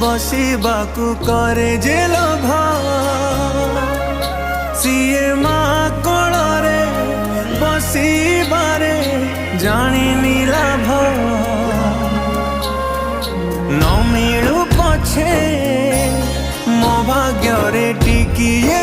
बसिबाकु करे जे लोभ सीए मा कोଳରେ बसिबारे जानिनी लाभ न मिलू पछे मो भाग्य रे टिकिए